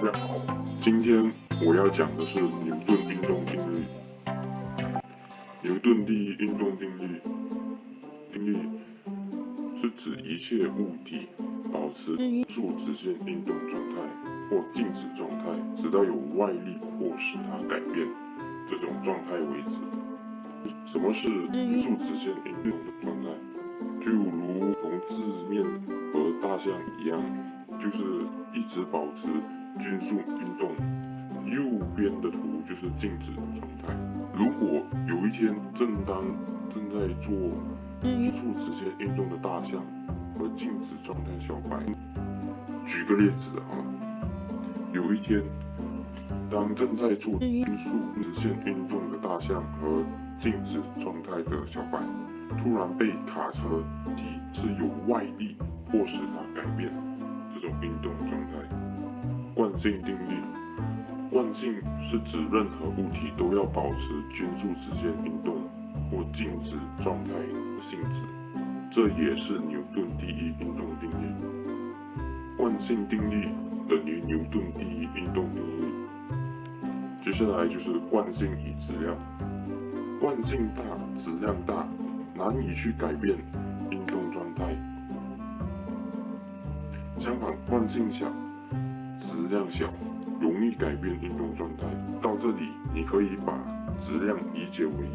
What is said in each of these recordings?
家好，今天我要讲的是牛顿运动定律。牛顿第一运动定律是指一切物体保持数直线运动状态或静止状态，直到有外力迫使它改变这种状态为止。什么是数直线运动的状态？就如同字面和大象一样，就是一直保持均速运动。右边的图就是静止状态。如果有一天正在做数直线运动的大象和静止状态小白，举个例子有一天当正在做均速直线运动的大象和静止状态的小白突然被卡车击，是有外力迫使它改变这种运动状态。惯性定律，惯性是指任何物体都要保持均速直线运动或静止状态的性质，这也是牛顿第一运动定律。惯性定律等于牛顿第一运动定律。接下来就是惯性与质量。惯性大，质量大，难以去改变运动状态。相反，惯性小，质量小，容易改变运动状态。到这里，你可以把质量理解为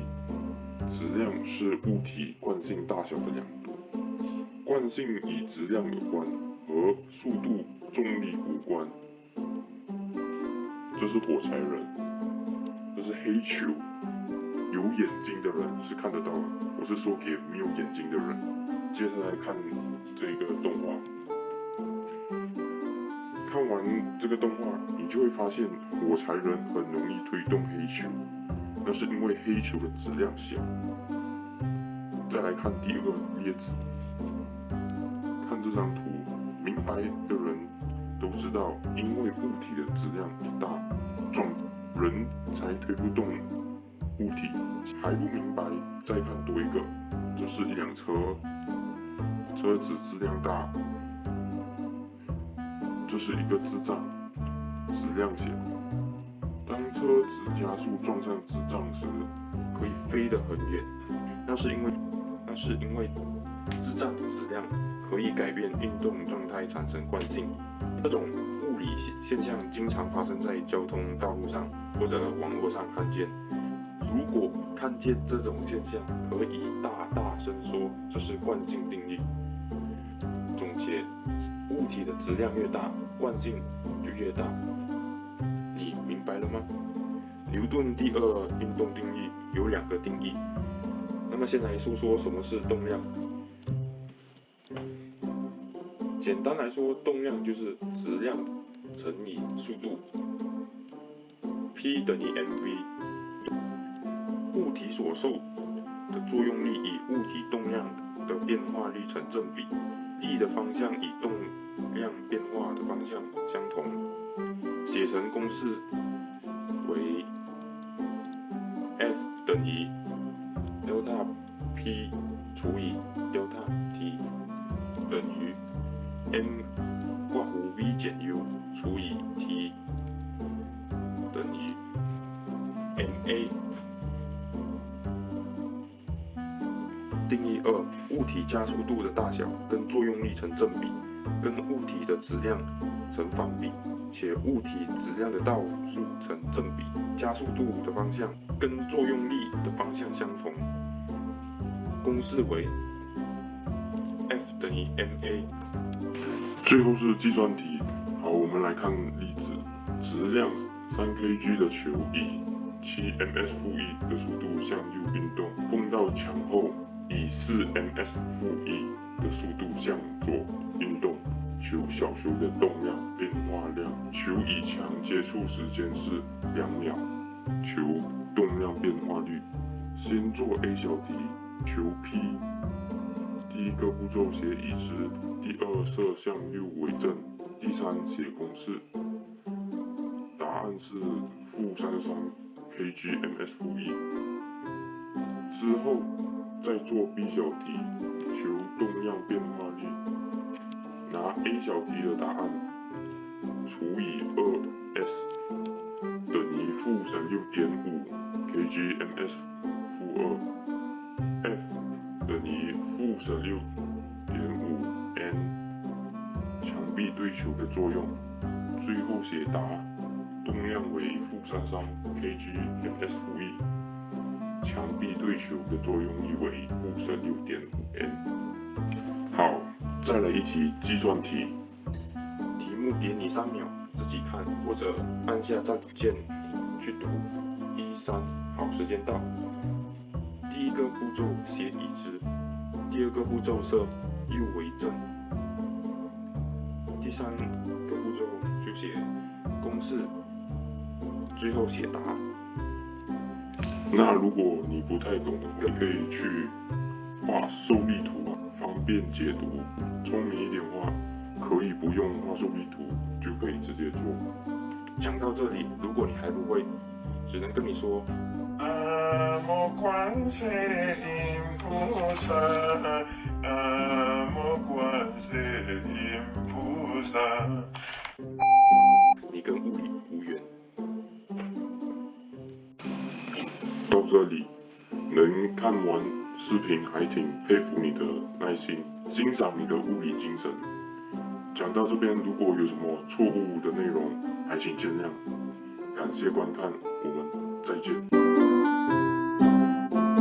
质量是物体惯性大小的两度。惯性与质量有关，和速度、重力无关。这是火柴人，这是黑球。有眼睛的人是看得到的，我是说给没有眼睛的人。接下来看这个动画，看完这个动画，你就会发现火柴人很容易推动黑球，那是因为黑球的质量小。再来看第二个例子，看这张图，明白的人都知道，因为物体的质量大，人才推不动物体。还不明白，再看多一个，这是一辆车子质量大，这是一个智障，质量小。当车子加速撞上智障时，可以飞得很远，那是因为智障的质量可以改变运动状态，产生惯性。这种物理现象经常发生在交通道路上或者网络上看见。如果看见这种现象，可以大大声说这是惯性定律。总结，物体的质量越大，惯性就越大。你明白了吗？牛顿第二运动定律有两个定义。那么先来说说什么是动量。简单来说，动量就是质量乘以速度 ，P 等于 mv。物体所受的作用力与物体动量的变化率成正比，力的方向与动量变化的方向相同。写成公式为 F 等于 delta P 除以 delta T 等于 m 括弧 v 减 u 除以 T 等于 ma。定义二，物体加速度的大小跟作用力成正比，跟物体的质量成反比，且物体质量的倒数成正比，加速度的方向跟作用力的方向相同。公式为 F 等于 ma。最后是计算题。好，我们来看例子。质量3kg 的球以7ms-1的速度向右运动，碰到墙后以4ms-1的速度向左运动。小球的动量变化量，球与墙接触时间是2秒。球动量变化率。先做 A 小题，求 P。第一个步骤写已知，第二设向右为正，第三写公式。答案是-33kg/ms-1。之后再做 B 小题，求动量变化率。拿 A 小题的答案除以2写答，动量为-33 kg/ms 负一，墙壁对球的作用力为-16.5 N。好，再来一题计算题。题目给你3秒，自己看或者按下暂停键去读。1、3，好，时间到。第一个步骤写已知，第二个步骤设右为正，第三个步骤就写公式，最后写答。那如果你不太懂，也可以去画受力图，方便解读。聪明一点的话，可以不用画受力图就可以直接做。讲到这里，如果你还不会，只能跟你说。阿摩观世音菩萨，阿摩观世音菩萨。你跟物理无缘。到这里，能看完视频还挺佩服你的耐心，欣赏你的物理精神。讲到这边，如果有什么错误的内容，还请见谅。感谢观看，我们再见。